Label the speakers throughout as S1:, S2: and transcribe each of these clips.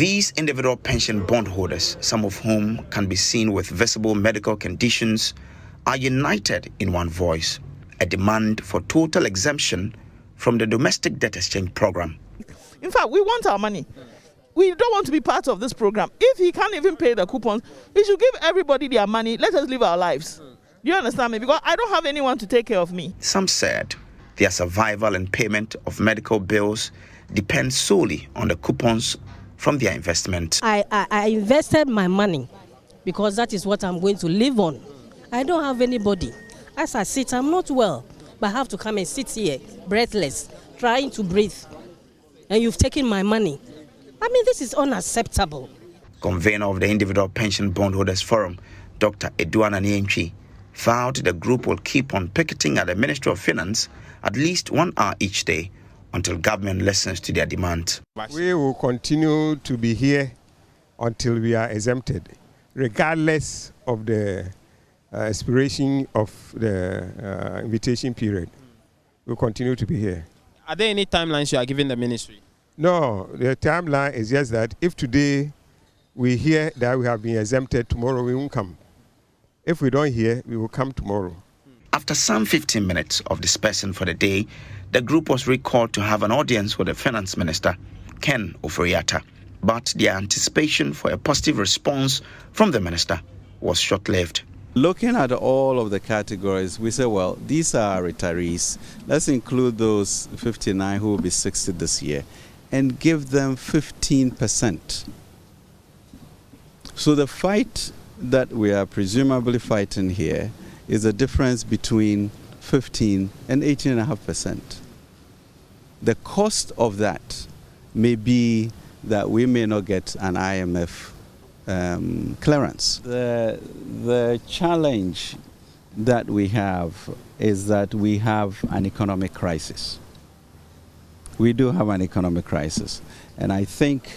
S1: These individual pension bondholders, some of whom can be seen with visible medical conditions, are united in one voice, a demand for total exemption from the domestic debt exchange program.
S2: In fact, we want our money. We don't want to be part of this program. If he can't even pay the coupons, he should give everybody their money. Let us live our lives. Do you understand me? Because I don't have anyone to take care of me.
S1: Some said their survival and payment of medical bills depends solely on the coupons from their investment.
S3: I invested my money because that is what I'm going to live on. I don't have anybody. As I sit, I'm not well, but I have to come and sit here, breathless, trying to breathe. And you've taken my money. I mean, this is unacceptable.
S1: Convener of the Individual Pension Bondholders Forum, Dr. Eduana Niemchi, vowed the group will keep on picketing at the Ministry of Finance at least 1 hour each day until government listens to their demand.
S4: We will continue to be here until we are exempted, regardless of the expiration of the invitation period. We'll continue to be here.
S5: Are there any timelines you are giving the ministry?
S4: No, the timeline is just that if today we hear that we have been exempted, tomorrow we won't come. If we don't hear, we will come tomorrow.
S1: After some 15 minutes of dispersing for the day, the group was recalled to have an audience with the Finance Minister, Ken Ofori-Atta. But their anticipation for a positive response from the minister was short-lived.
S6: Looking at all of the categories, we say, well, these are retirees. Let's include those 59 who will be 60 this year and give them 15%. So the fight that we are presumably fighting here is the difference between 15 and 18.5%. The cost of that may be that we may not get an IMF clearance. The challenge that we have is that we have an economic crisis. We do have an economic crisis. And I think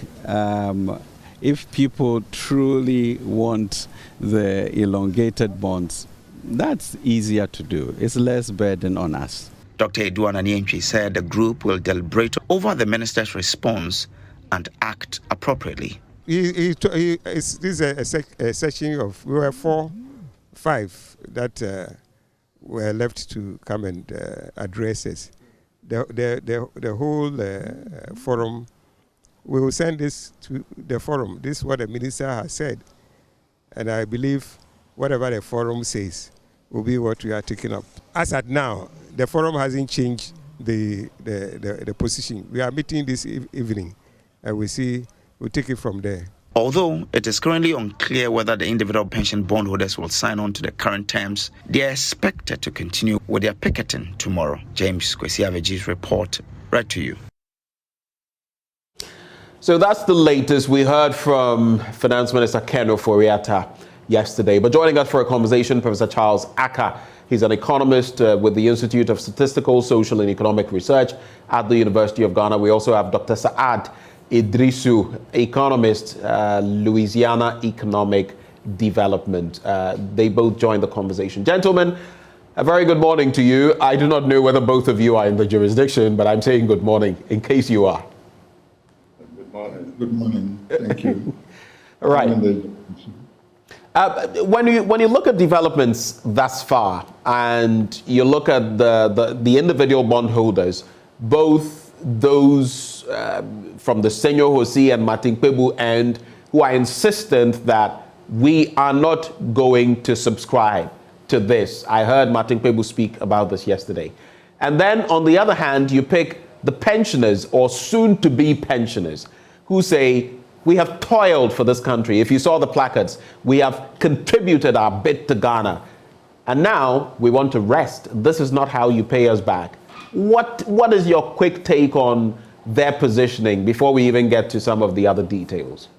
S6: if people truly want the elongated bonds, that's easier to do. It's less burden on us.
S1: Dr. Eduana Niemchi said the group will deliberate over the minister's response and act appropriately.
S4: This is a section of, we were 5 that were left to come and address us. The whole forum, we will send this to the forum. This is what the minister has said. And I believe whatever the forum says will be what we are taking up. As at now, the forum hasn't changed the position. We are meeting this evening, and we'll take it from there.
S1: Although it is currently unclear whether the individual pension bondholders will sign on to the current terms, they are expected to continue with their picketing tomorrow. James Kwesi-Aveji's report, read to you.
S7: So that's the latest. We heard from Finance Minister Ken Ofori-Atta yesterday. But joining us for a conversation, Professor Charles Aka. He's an economist with the Institute of Statistical, Social and Economic Research at the University of Ghana. We also have Dr. Saad Idrisu, economist, Louisiana Economic Development. They both joined the conversation. Gentlemen, a very good morning to you. I do not know whether both of you are in the jurisdiction, but I'm saying good morning in case you are.
S8: Good morning. Good morning. Thank you.
S7: All right. When you look at developments thus far, and you look at the individual bondholders, both those from the Senyo Hosi and Martin Kpebu end, who are insistent that we are not going to subscribe to this. I heard Martin Kpebu speak about this yesterday. And then on the other hand, you pick the pensioners or soon-to-be pensioners who say, we have toiled for this country. If you saw the placards, we have contributed our bit to Ghana. And now we want to rest. This is not how you pay us back. What is your quick take on their positioning before we even get to some of the other details?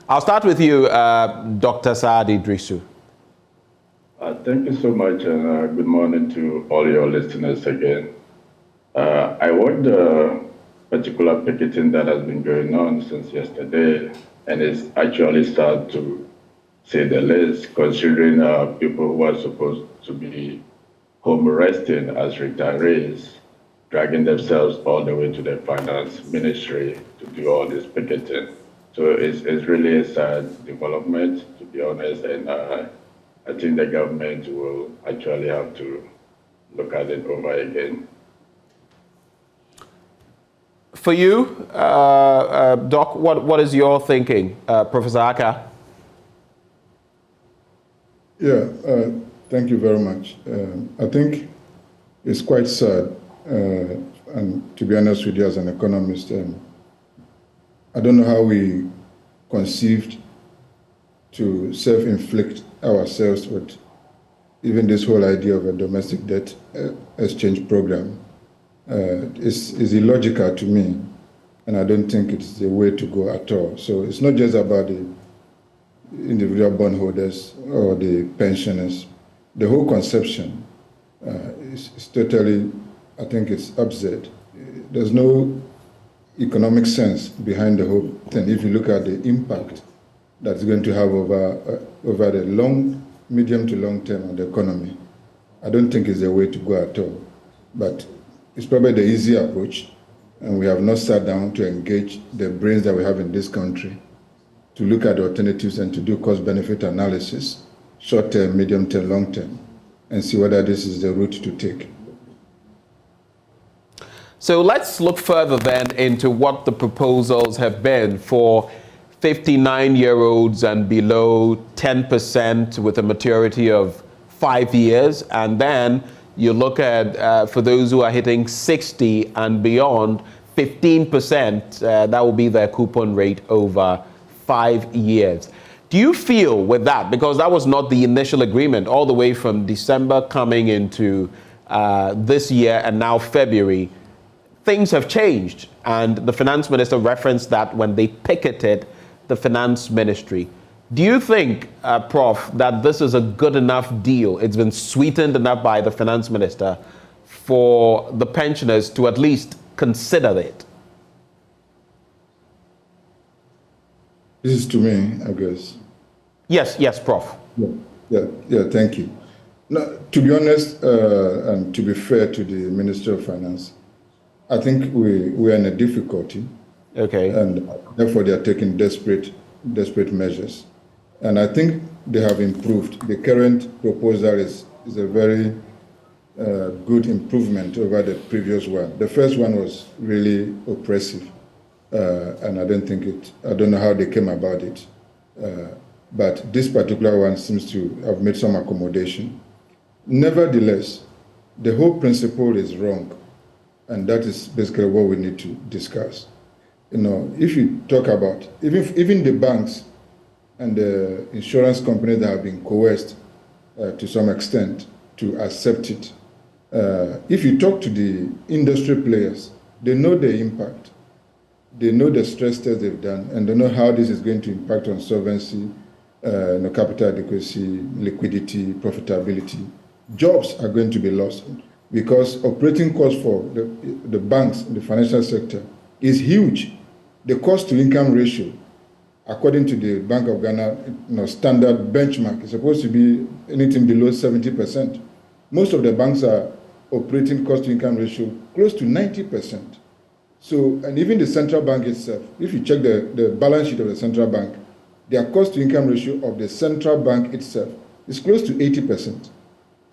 S7: I'll start with you, Dr. Saad Idrisu.
S8: Thank you so much, and good morning to all your listeners again. I watched the particular picketing that has been going on since yesterday, and it's actually sad to say the least, considering people who are supposed to be home resting as retirees dragging themselves all the way to the finance ministry to do all this picketing. So it's really a sad development, to be honest, and I think the government will actually have to look at it over again.
S7: For you, Doc, what is your thinking, Professor Aka?
S9: Yeah, thank you very much. I think it's quite sad, and to be honest with you as an economist, I don't know how we conceived to self-inflict ourselves with even this whole idea of a domestic debt exchange program. Is illogical to me, and I don't think it's the way to go at all. So it's not just about the individual bondholders or the pensioners. The whole conception is totally, I think it's absurd. There's no economic sense behind the whole thing if you look at the impact that's going to have over the medium to long term on the economy. I don't think it's the way to go at all. But it's probably the easy approach, and we have not sat down to engage the brains that we have in this country to look at the alternatives and to do cost-benefit analysis, short-term, medium-term, long-term, and see whether this is the route to take.
S7: So let's look further then into what the proposals have been for 59-year-olds and below, 10% with a maturity of 5 years, and then you look at, for those who are hitting 60 and beyond, 15%, that will be their coupon rate over 5 years. Do you feel with that, because that was not the initial agreement, all the way from December coming into this year and now February, things have changed, and the finance minister referenced that when they picketed the finance ministry. Do you think, Prof, that this is a good enough deal? It's been sweetened enough by the finance minister for the pensioners to at least consider it?
S9: This is to me, I guess.
S7: Yes, Prof.
S9: Yeah, thank you. Now, to be honest, and to be fair to the Minister of Finance, I think we are in a difficulty.
S7: Okay.
S9: And therefore they are taking desperate measures. And I think they have improved. The current proposal is a very good improvement over the previous one. The first one was really oppressive, and I don't know how they came about it. But this particular one seems to have made some accommodation. Nevertheless, the whole principle is wrong, and that is basically what we need to discuss. You know, if you talk about even the banks and the insurance companies that have been coerced to some extent to accept it, if you talk to the industry players, they know the impact. They know the stress tests they've done, and they know how this is going to impact on solvency, capital adequacy, liquidity, profitability. Jobs are going to be lost because operating costs for the banks in the financial sector is huge. The cost-to-income ratio, according to the Bank of Ghana standard benchmark, is supposed to be anything below 70%. Most of the banks are operating cost-to-income ratio close to 90%. So, and even the central bank itself, if you check the balance sheet of the central bank, their cost-to-income ratio of the central bank itself is close to 80%.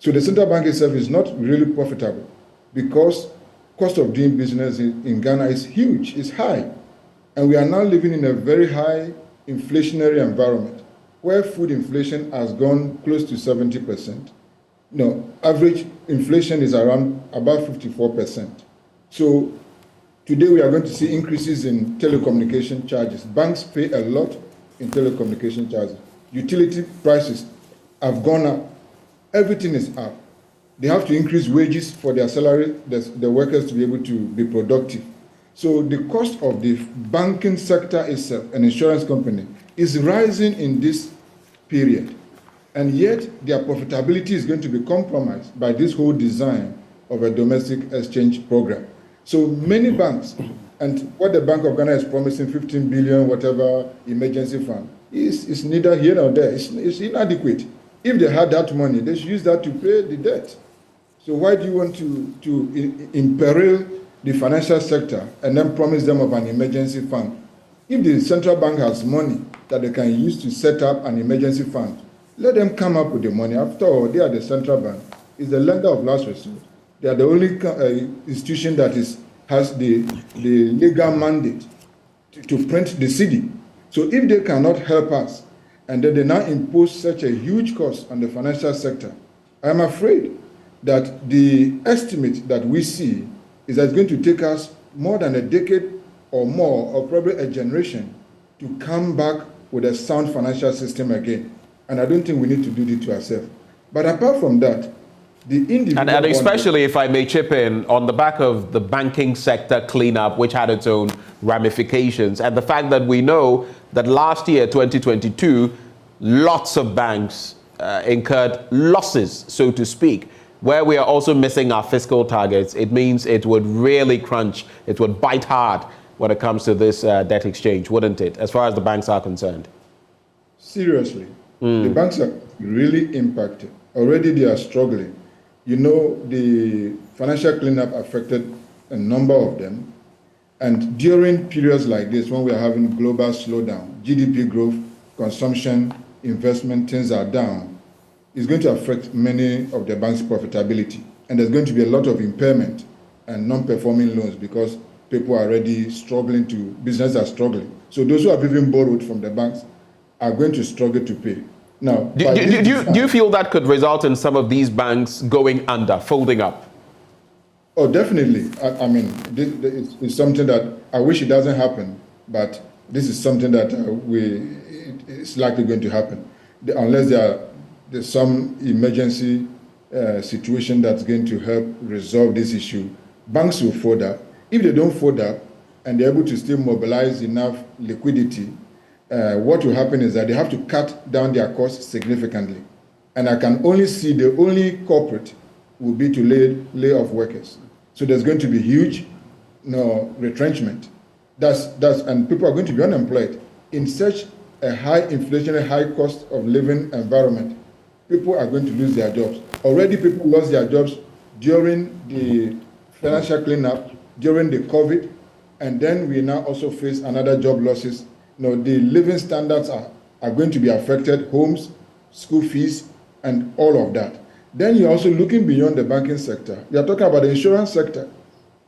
S9: So the central bank itself is not really profitable because cost of doing business in Ghana is huge, it's high. And we are now living in a very high inflationary environment where food inflation has gone close to 70%. No, average inflation is around about 54%. So today we are going to see increases in telecommunication charges. Banks pay a lot in telecommunication charges. Utility prices have gone up. Everything is up. They have to increase wages for their salary, the workers to be able to be productive. So the cost of the banking sector itself, an insurance company, is rising in this period. And yet their profitability is going to be compromised by this whole design of a domestic exchange program. So many banks, and what the Bank of Ghana is promising, 15 billion, whatever emergency fund, is neither here nor there. It's inadequate. If they had that money, they should use that to pay the debt. So why do you want to imperil the financial sector and then promise them of an emergency fund? If the central bank has money that they can use to set up an emergency fund, let them come up with the money. After all, they are the central bank. It's the lender of last resort. They are the only institution that has the legal mandate to print the CD. So if they cannot help us, and then they now impose such a huge cost on the financial sector, I'm afraid that the estimate that we see is that it's going to take us more than a decade or more, or probably a generation, to come back with a sound financial system again. And I don't think we need to do it to ourselves. But apart from that, the individual...
S7: And especially, if I may chip in, on the back of the banking sector cleanup, which had its own ramifications, and the fact that we know that last year, 2022, lots of banks incurred losses, so to speak, where we are also missing our fiscal targets. It means it would really crunch, it would bite hard when it comes to this debt exchange, wouldn't it, as far as the banks are concerned?
S9: Seriously, the banks are really impacted. Already they are struggling. You know, the financial cleanup affected a number of them. And during periods like this, when we are having global slowdown, GDP growth, consumption, investment, things are down, it's going to affect many of the bank's profitability. And there's going to be a lot of impairment and non-performing loans because people are already struggling businesses are struggling. So those who have even borrowed from the banks are going to struggle to pay. Now,
S7: do you feel that could result in some of these banks going under, folding up?
S9: Oh, definitely. I mean, it's something that I wish it doesn't happen, but this is something that it's likely going to happen. Unless there's some emergency situation that's going to help resolve this issue, banks will fold up. If they don't fold up and they're able to still mobilize enough liquidity, what will happen is that they have to cut down their costs significantly. And I can only see the only culprit will be to lay off workers. So there's going to be huge retrenchment. And people are going to be unemployed. In such a high inflationary, high cost of living environment, people are going to lose their jobs. Already people lost their jobs during the financial cleanup, during the COVID, and then we now also face another job losses. The living standards are going to be affected, homes, school fees, and all of that. Then you're also looking beyond the banking sector. You're talking about the insurance sector.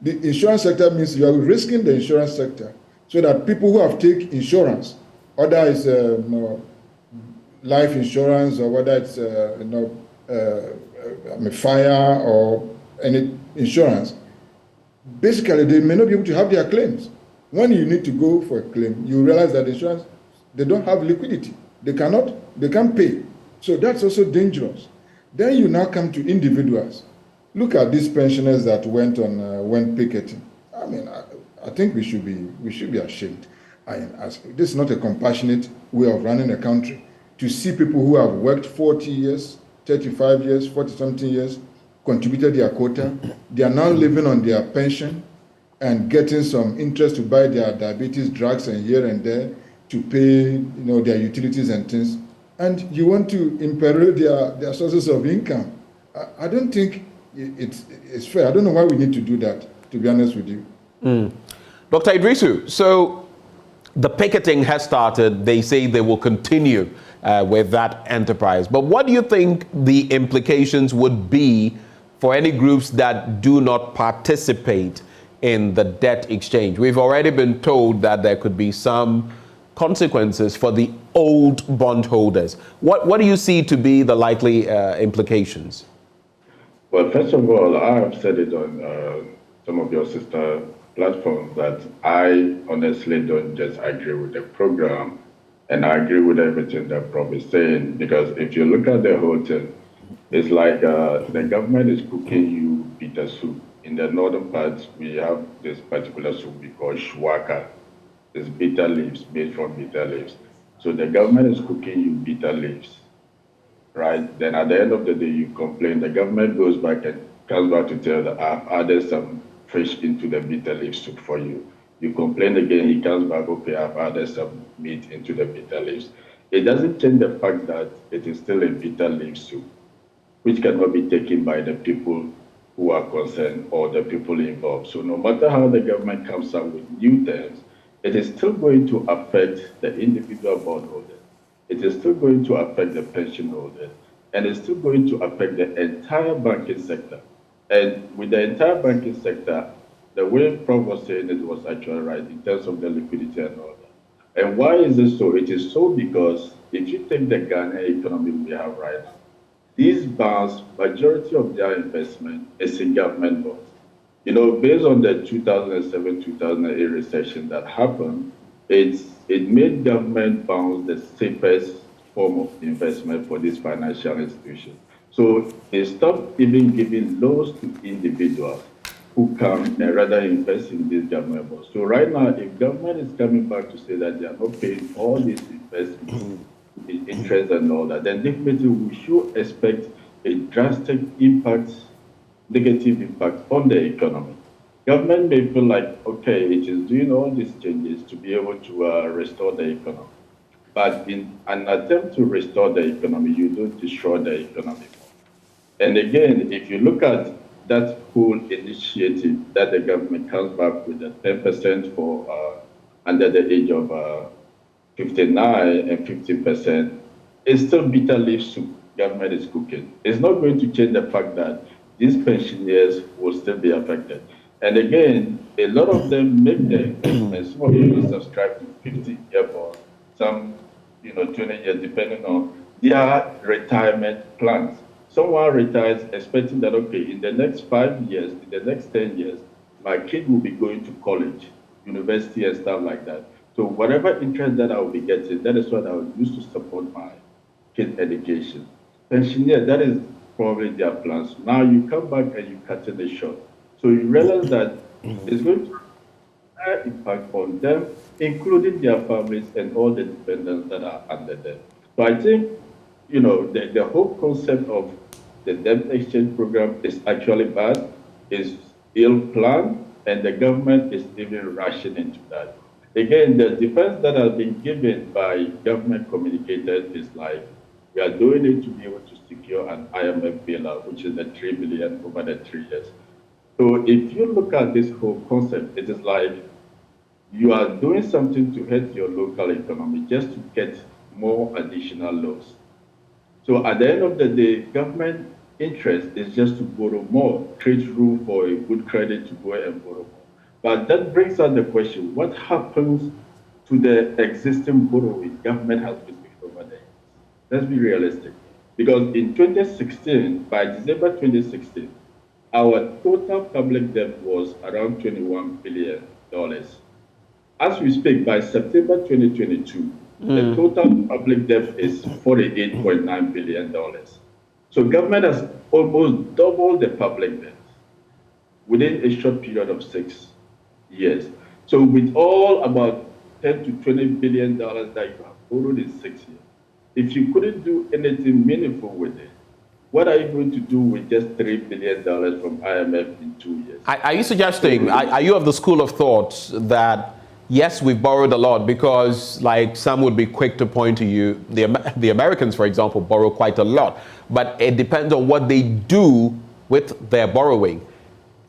S9: The insurance sector means you are risking the insurance sector so that people who have taken insurance, whether it's life insurance or whether it's fire or any insurance, basically they may not be able to have their claims. When you need to go for a claim, you realize that insurance, they don't have liquidity. They can't pay. So that's also dangerous. Then you now come to individuals. Look at these pensioners that went picketing. I mean, I think we should be ashamed. This is not a compassionate way of running a country. To see people who have worked 40 years, 35 years, 40-something years, contributed their quota, they are now living on their pension and getting some interest to buy their diabetes drugs and here and there to pay their utilities and things. And you want to imperil their sources of income. I don't think it's fair. I don't know why we need to do that, to be honest with you.
S7: Dr. Idrisu, so the picketing has started. They say they will continue with that enterprise. But what do you think the implications would be for any groups that do not participate in the debt exchange? We've already been told that there could be some consequences for the old bondholders. What do you see to be the likely implications?
S8: Well, first of all, I have said it on some of your sister platforms that I honestly don't just agree with the program, and I agree with everything that Prof is saying, because if you look at the whole thing, it's like the government is cooking you bitter soup. In the northern parts, we have this particular soup we call shuwaka. It's bitter leaves, made from bitter leaves. So the government is cooking you bitter leaves, right? Then at the end of the day, you complain. The government goes back and comes back to tell that I've added some fish into the bitter leaf soup for you. You complain again, he comes back, okay, I've added some meat into the bitter leaves. It doesn't change the fact that it is still a bitter leaf soup, which cannot be taken by the people who are concerned or the people involved. So no matter how the government comes up with new terms, it is still going to affect the individual bondholders. It is still going to affect the pension holders, and it's still going to affect the entire banking sector. And with the entire banking sector, the way Prof was saying it was actually right in terms of the liquidity and all that. And why is it so? It is so because if you take the Ghana economy we have right now, these bonds, majority of their investment is in government bonds. You know, based on the 2007-2008 recession that happened, it made government bonds the safest form of investment for these financial institutions. So they stopped even giving loans to individuals who come and rather invest in these government bonds. So right now, if government is coming back to say that they are not paying all these investments, interest and all that, then definitely we should expect a drastic impact, negative impact on the economy. Government may feel like, okay, it is doing all these changes to be able to restore the economy. But in an attempt to restore the economy, you don't destroy the economy more. And again, if you look at that whole initiative that the government comes back with the 10% for under the age of 59 and 50%, it's still bitter leaf soup government is cooking. It's not going to change the fact that these pensioners will still be affected. And again, a lot of them make the investment. Some of them subscribe to 50-year bonds, some 20 years, depending on their retirement plans. Someone retires expecting that, okay, in the next 5 years, in the next 10 years, my kid will be going to college, university, and stuff like that. So whatever interest that I will be getting, that is what I will use to support my kid's education. Pensioner, that is probably their plans. Now you come back and you cut it short. So you realize that it's going to have an impact on them, including their families and all the dependents that are under them. So I think, the whole concept of the debt exchange program is actually bad, is ill planned, and the government is even rushing into that. Again, the defense that has been given by government communicators is like, we are doing it to be able to secure an IMF bailout, which is the 3 billion over the 3 years. So if you look at this whole concept, it is like you are doing something to help your local economy just to get more additional loans. So at the end of the day, government interest is just to borrow more, create room for a good credit to go and borrow more. But that brings up the question, what happens to the existing borrowing government has been doing over there? Let's be realistic. Because in 2016, by December 2016, our total public debt was around $21 billion. As we speak, by September 2022, the total public debt is $48.9 billion. So government has almost doubled the public debt within a short period of 6 years. So with all about 10 to $20 billion that you have borrowed in 6 years, if you couldn't do anything meaningful with it, what are you going to do with just $3 billion from IMF in 2 years?
S7: Are you suggesting, are you of the school of thought that, yes, we've borrowed a lot because, like, some would be quick to point to you, the Americans, for example, borrow quite a lot, but it depends on what they do with their borrowing.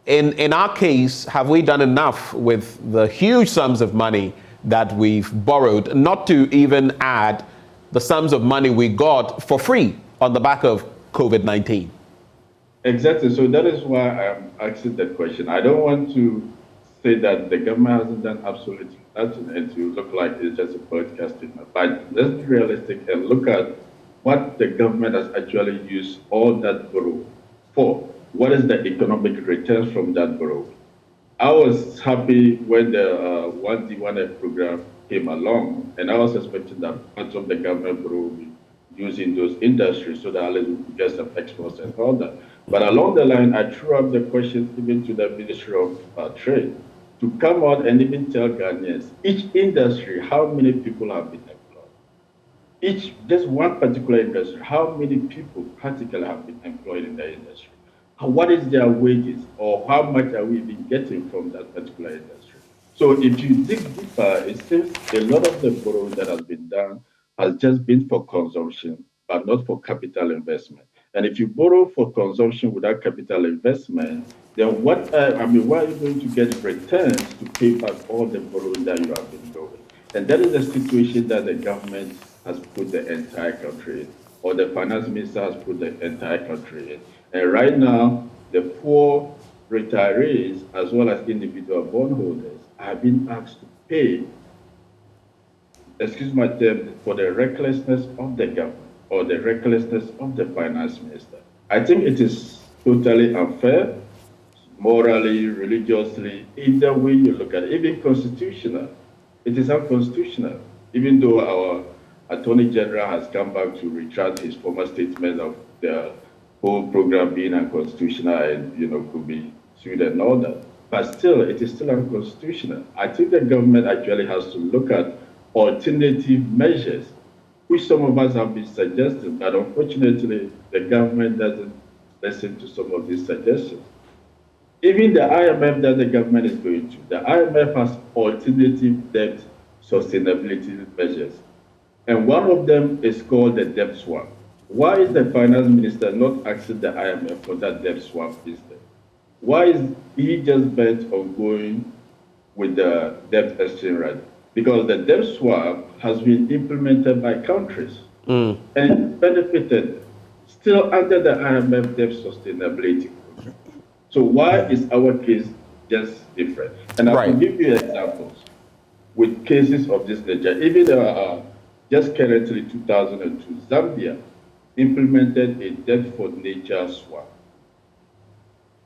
S7: In our case, have we done enough with the huge sums of money that we've borrowed, not to even add the sums of money we got for free on the back of COVID-19?
S8: Exactly. So that is why I'm asking that question. I don't want to say that the government hasn't done absolutely nothing and to look like it's just a political statement. But let's be realistic and look at what the government has actually used all that borrow for. What is the economic returns from that borrow? I was happy when the 1D1F program came along, and I was expecting that part of the government borrow will be using those industries so that at least we could get some exports and all that. But along the line, I threw up the questions even to the Ministry of Trade to come out and even tell Ghanaians, each industry, how many people have been employed. Just one particular industry, how many people practically have been employed in the industry. What is their wages, or how much are we even getting from that particular industry? So if you dig deeper, it seems a lot of the borrowing that has been done has just been for consumption, but not for capital investment. And if you borrow for consumption without capital investment, then why are you going to get returns to pay back all the borrowing that you have been doing? And that is the situation that the government has put the entire country in, or the finance minister has put the entire country in. And right now, the poor retirees, as well as individual bondholders, are being asked to pay, excuse my term, for the recklessness of the government or the recklessness of the finance minister. I think it is totally unfair, morally, religiously, either way you look at it, even constitutional. It is unconstitutional, even though our Attorney General has come back to retract his former statement of the whole program being unconstitutional and, could be sued and all that. But still, it is still unconstitutional. I think the government actually has to look at alternative measures, which some of us have been suggesting, but unfortunately, the government doesn't listen to some of these suggestions. Even the IMF that the government is going to, the IMF has alternative debt sustainability measures. And one of them is called the debt swap. Why is the finance minister not asking the IMF for that debt swap instead? Why is he just bent on going with the debt exchange rate? Because the debt swap has been implemented by countries and it benefited still under the IMF debt sustainability. So why is our case just different? And I will give you examples with cases of this nature. Even just currently 2002, Zambia implemented a debt for nature swap.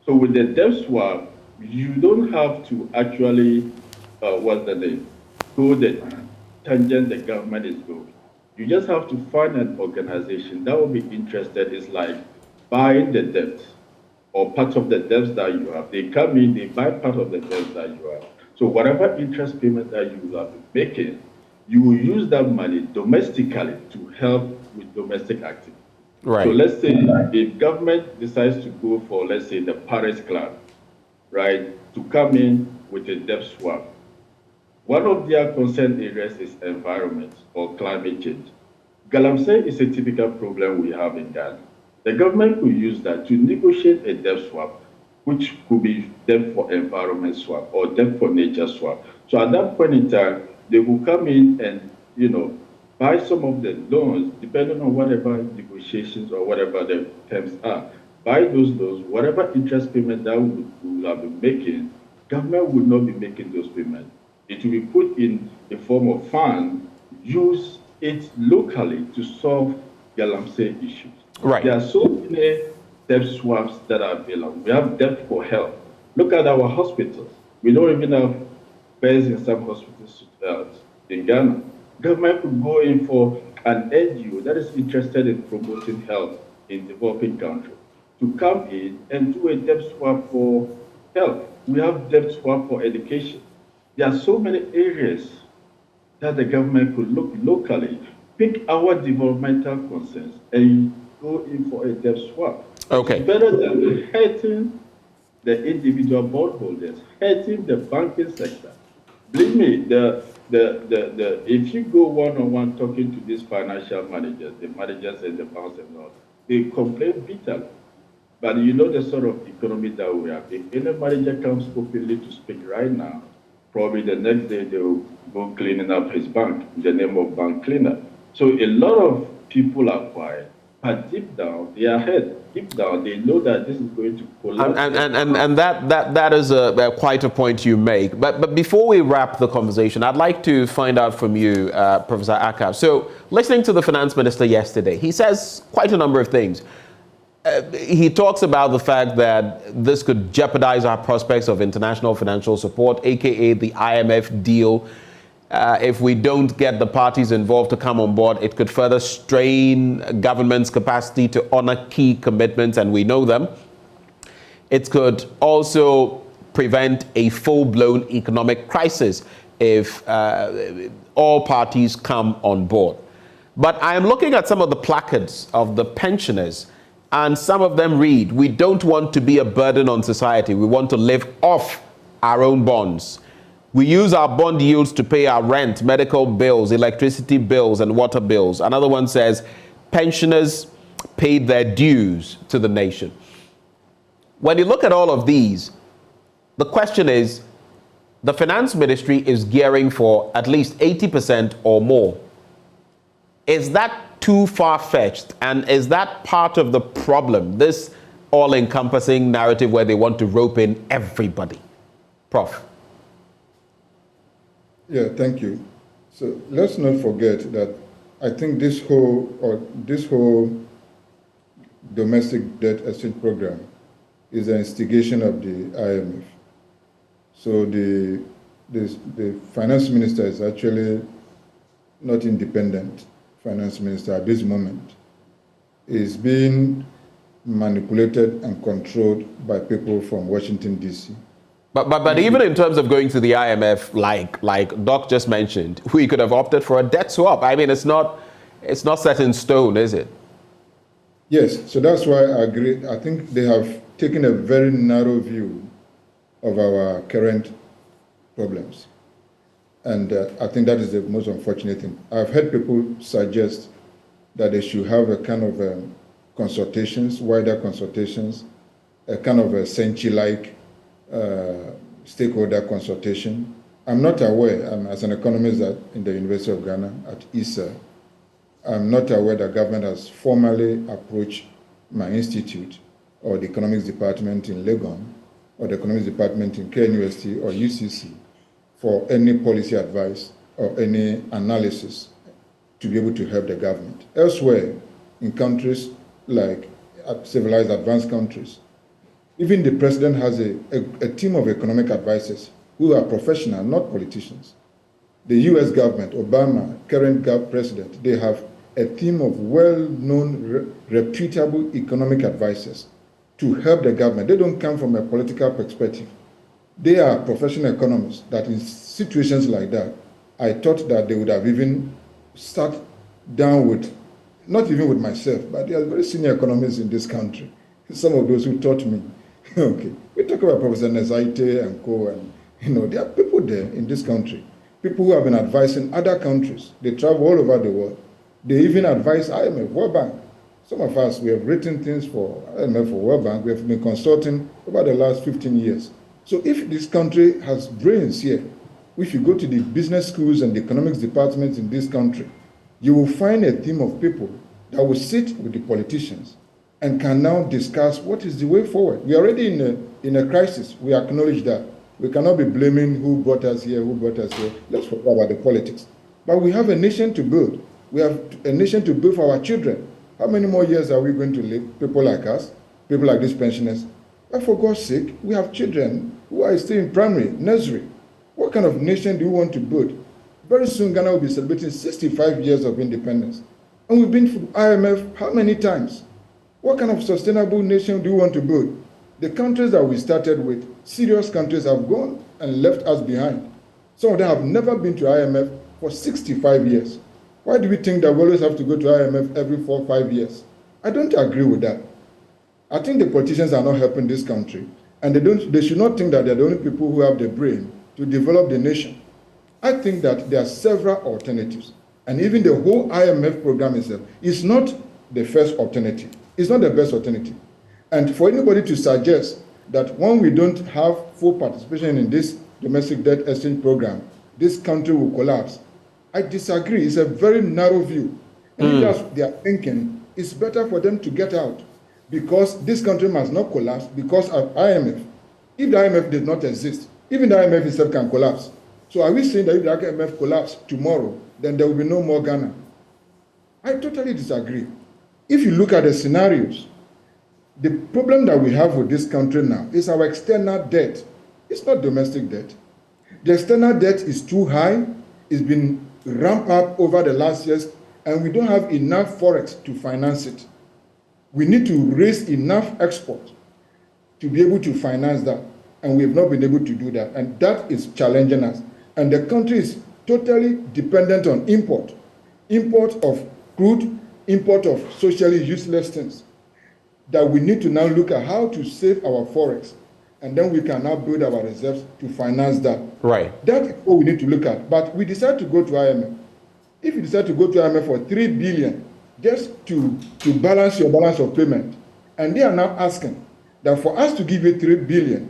S8: So with the debt swap, you don't have to actually, go the tangent the government is going. You just have to find an organization that will be interested. It's like buying the debt or part of the debts that you have. They come in, they buy part of the debts that you have. So whatever interest payment that you have been making, you will use that money domestically to help with domestic activity.
S7: Right.
S8: So let's say if government decides to go for, let's say, the Paris Club, right, to come in with a debt swap, one of their concern areas is environment or climate change. Galamsey is a typical problem we have in Ghana. The government could use that to negotiate a debt swap, which could be debt for environment swap or debt for nature swap. So at that point in time, they will come in and, buy some of the loans, depending on whatever negotiations or whatever the terms are. Buy those loans, whatever interest payment that we will have been making, government will not be making those payments. It will be put in a form of fund, use it locally to solve Galamsey issues.
S7: Right.
S8: There are so many debt swaps that are available. We have debt for health. Look at our hospitals. We don't even have beds in some hospitals in Ghana. Government could go in for an NGO that is interested in promoting health in developing countries to come in and do a debt swap for health. We have debt swap for education. There are so many areas that the government could look locally, pick our developmental concerns, and go in for a debt swap.
S7: Okay.
S8: It's better than hurting the individual bondholders, hurting the banking sector. Believe me, if you go one-on-one talking to these financial managers, the managers and the banks and all, they complain bitterly. But you know the sort of economy that we have. If any manager comes openly to speak right now, probably the next day they will go cleaning up his bank in the name of bank cleaner. So a lot of people are quiet, but deep down they are hurt. Deep down they know that this is going to collapse.
S7: And that is quite a point you make. But before we wrap the conversation, I'd like to find out from you, Professor Akab. So listening to the finance minister yesterday, he says quite a number of things. He talks about the fact that this could jeopardize our prospects of international financial support, aka the IMF deal. If we don't get the parties involved to come on board, it could further strain government's capacity to honor key commitments, and we know them. It could also prevent a full-blown economic crisis if all parties come on board. But I am looking at some of the placards of the pensioners, and some of them read, "We don't want to be a burden on society. We want to live off our own bonds. We use our bond yields to pay our rent, medical bills, electricity bills, and water bills." Another one says, "Pensioners paid their dues to the nation. When you look at all of these, the question is, the finance ministry is gearing for at least 80% or more. Is that too far-fetched? And is that part of the problem, this all-encompassing narrative where they want to rope in everybody? Prof.
S9: Yeah, thank you. So let's not forget that I think this whole domestic debt exchange program is an instigation of the IMF. So the finance minister is actually not independent. Finance minister at this moment is being manipulated and controlled by people from Washington, D.C.
S7: But even in terms of going to the IMF, like Doc just mentioned, we could have opted for a debt swap. I mean, it's not set in stone, is it?
S9: Yes, so that's why I agree. I think they have taken a very narrow view of our current problems. And I think that is the most unfortunate thing. I've heard people suggest that they should have a kind of consultations, wider consultations, a kind of a Senchi-like stakeholder consultation. I'm not aware, as an economist in the University of Ghana at ISA, I'm not aware that government has formally approached my institute or the economics department in Legon or the economics department in KNUST or UCC for any policy advice or any analysis to be able to help the government. Elsewhere, in countries like civilized advanced countries, even the president has a team of economic advisors who are professional, not politicians. The US government, Obama, current president, they have a team of well-known, reputable economic advisors to help the government. They don't come from a political perspective. They are professional economists that in situations like that, I thought that they would have even sat down with, not even with myself, but they are very senior economists in this country. Some of those who taught me. Okay, we talk about Professor Nezaite and co, and there are people there in this country, people who have been advising other countries. They travel all over the world. They even advise IMF, World Bank. Some of us, we have written things for IMF, for World Bank. We have been consulting over the last 15 years. So if this country has brains here, if you go to the business schools and the economics departments in this country, you will find a team of people that will sit with the politicians and can now discuss what is the way forward. We are already in a crisis. We acknowledge that. We cannot be blaming who brought us here, who brought us here. Let's forget about the politics. But we have a nation to build. We have a nation to build for our children. How many more years are we going to live? People like us, people like these pensioners. But for God's sake, we have children who are still in primary, nursery. What kind of nation do you want to build? Very soon, Ghana will be celebrating 65 years of independence. And we've been to IMF how many times? What kind of sustainable nation do you want to build? The countries that we started with, serious countries, have gone and left us behind. Some of them have never been to IMF for 65 years. Why do we think that we always have to go to IMF every 4 or 5 years? I don't agree with that. I think the politicians are not helping this country, and they should not think that they're the only people who have the brain to develop the nation. I think that there are several alternatives, and even the whole IMF program itself is not the first alternative. It's not the best alternative. And for anybody to suggest that when we don't have full participation in this domestic debt exchange program, this country will collapse, I disagree. It's a very narrow view. And if that's their thinking, it's better for them to get out, because this country must not collapse because of IMF. If the IMF did not exist, even the IMF itself can collapse. So are we saying that if the IMF collapses tomorrow, then there will be no more Ghana? I totally disagree. If you look at the scenarios, the problem that we have with this country now is our external debt. It's not domestic debt. The external debt is too high. It's been ramped up over the last years, and we don't have enough forex to finance it. We need to raise enough export to be able to finance that, and we have not been able to do that, and that is challenging us. And the country is totally dependent on import of crude, import of socially useless things, that we need to now look at how to save our forex, and then we can now build our reserves to finance that.
S7: Right.
S9: That is what we need to look at. But we decide to go to IMF. If you decide to go to IMF for $3 billion, just to balance your balance of payment. And they are now asking that for us to give you 3 billion,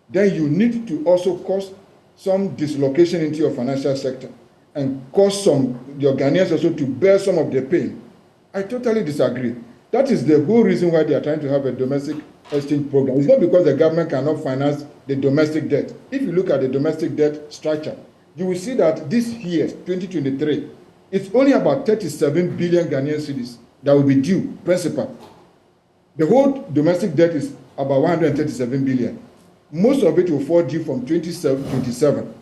S9: then you need to also cause some dislocation into your financial sector and cause your Ghanaians also to bear some of the pain. I totally disagree. That is the whole reason why they are trying to have a domestic exchange program. It's not because the government cannot finance the domestic debt. If you look at the domestic debt structure, you will see that this year, 2023, it's only about 37 billion Ghanaian cedis that will be due, principal. The whole domestic debt is about 137 billion. Most of it will fall due from 2027.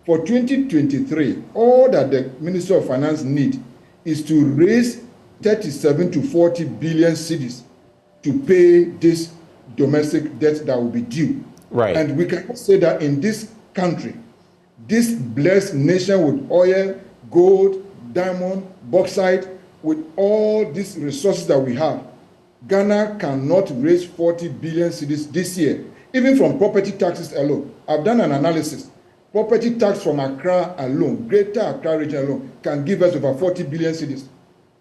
S9: For 2023, all that the Minister of Finance need is to raise 37 to 40 billion cedis to pay this domestic debt that will be due.
S7: Right.
S9: And we can say that in this country, this blessed nation with oil, gold, diamond, bauxite, with all these resources that we have, Ghana cannot raise 40 billion cedis this year, even from property taxes alone. I've done an analysis. Property tax from Accra alone, Greater Accra region alone, can give us over 40 billion cedis.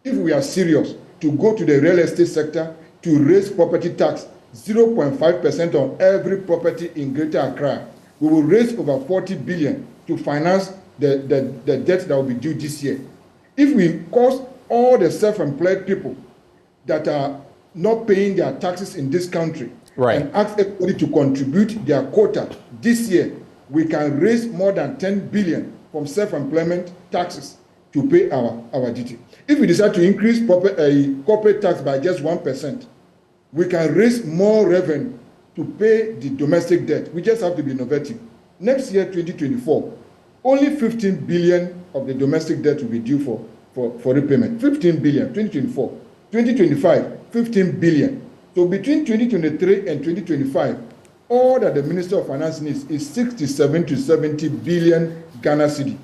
S9: If we are serious to go to the real estate sector to raise property tax 0.5% on every property in Greater Accra, we will raise over 40 billion to finance the debt that will be due this year. If we cause all the self-employed people that are not paying their taxes in this country,
S7: right,
S9: and ask everybody to contribute their quota this year, we can raise more than 10 billion from self-employment taxes to pay our duty. If we decide to increase corporate tax by just 1%, we can raise more revenue to pay the domestic debt. We just have to be innovative. Next year, 2024, only 15 billion of the domestic debt will be due for repayment. 15 billion, 2024. 2025, 15 billion. So between 2023 and 2025, all that the Minister of Finance needs is 67 to 70 billion Ghana cedi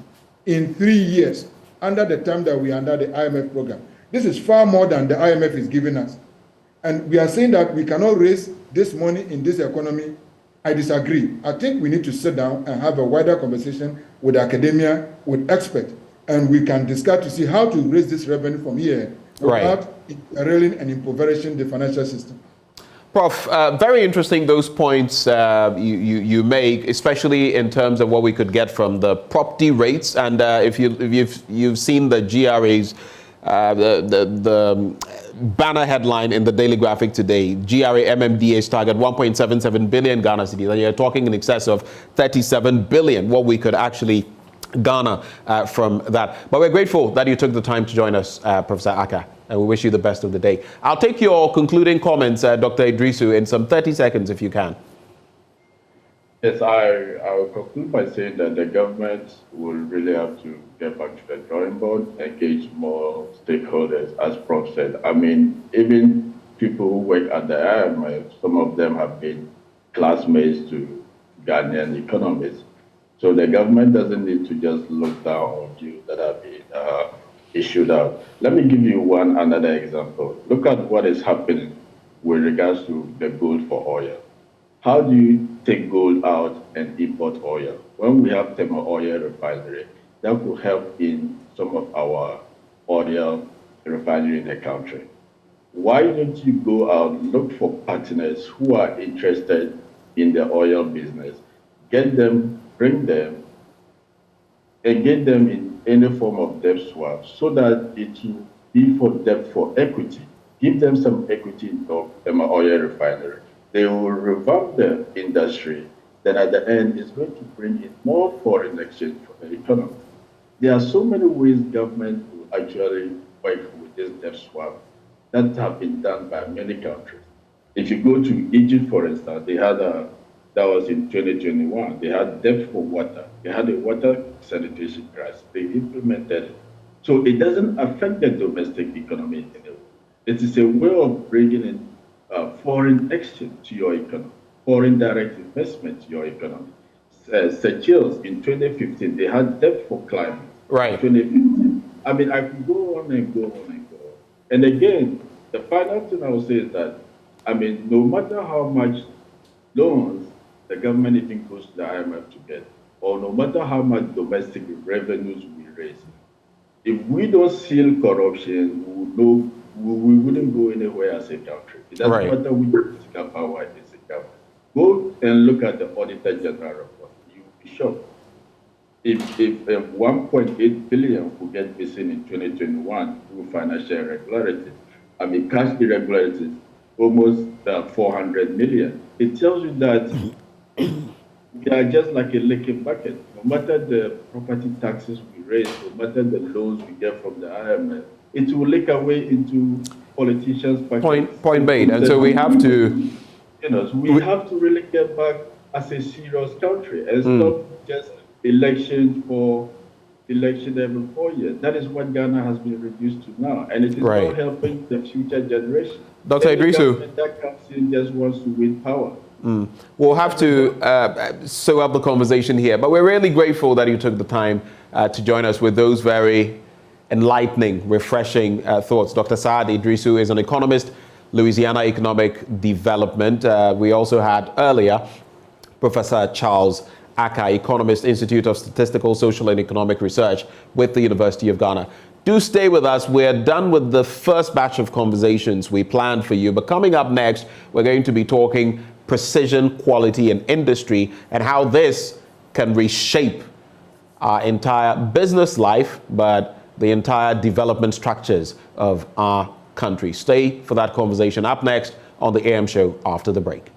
S9: in 3 years under the time that we are under the IMF program. This is far more than the IMF is giving us. And we are saying that we cannot raise this money in this economy. I disagree. I think we need to sit down and have a wider conversation with academia, with experts, and we can discuss to see how to raise this revenue from here without derailing and impoverishing the financial system.
S7: Prof, very interesting those points you make, especially in terms of what we could get from the property rates. And if you've seen the GRA's the banner headline in the Daily Graphic today, GRA MMDA's target 1.77 billion Ghana cedis, and you're talking in excess of 37 billion, what we could actually garner from that. But we're grateful that you took the time to join us, Professor Aka, and we wish you the best of the day. I'll take your concluding comments, Dr. Idrisu, in some 30 seconds if you can.
S8: Yes, I will conclude by saying that the government will really have to get back to the drawing board, engage more stakeholders, as Prof said. I mean, even people who work at the IMF, some of them have been classmates to Ghanaian economists. So the government doesn't need to just look down on deals that have been issued out. Let me give you another example. Look at what is happening with regards to the gold for oil. How do you take gold out and import oil? When we have thermal oil refinery, that could help in some of our oil refinery in the country. Why don't you go out, look for partners who are interested in the oil business, get them, bring them, engage them in any form of debt swap so that it will be for debt for equity. Give them some equity in thermal oil refinery. They will revamp the industry. Then at the end, it's going to bring in more foreign exchange for the economy. There are so many ways government will actually work with this debt swap that have been done by many countries. If you go to Egypt, for instance, they had that was in 2021, they had debt for water. They had a water sanitation crisis. They implemented it. So it doesn't affect the domestic economy in a way. It is a way of bringing in foreign exchange to your economy, foreign direct investment to your economy. Seychelles in 2015, they had debt for climate.
S7: Right.
S8: 2015. I mean, I could go on and go on and go on. And again, the final thing I will say is that, I mean, no matter how much loans the government even goes to the IMF to get, or no matter how much domestic revenues we raise, If we don't seal corruption, we wouldn't go anywhere as a country. It doesn't matter which political power is in government. Go and look at the Auditor General report. You'll be shocked. If 1.8 billion will get missing in 2021 through financial irregularities, cash irregularities, almost 400 million. It tells you that we are just like a leaking bucket. No matter the property taxes we raise, no matter the loans we get from the IMF, it will leak away into politicians' pockets.
S7: Point made. And so we have to...
S8: we have to really get back as a serious country and stop just election every 4 years. That is what Ghana has been reduced to now, and it is not helping the future generation.
S7: Dr. Idrisu,
S8: that comes in just wants to win power.
S7: We'll have to sew up the conversation here, but we're really grateful that you took the time to join us with those very enlightening, refreshing thoughts. Dr. Saad Idrisu is an economist, Louisiana Economic Development. We also had earlier Professor Charles Aka, economist, Institute of Statistical, Social and Economic Research with the University of Ghana. Do stay with us. We're done with the first batch of conversations we planned for you. But coming up next, we're going to be talking precision, quality, and industry and how this can reshape our entire business life, but the entire development structures of our country. Stay for that conversation up next on the AM show after the break.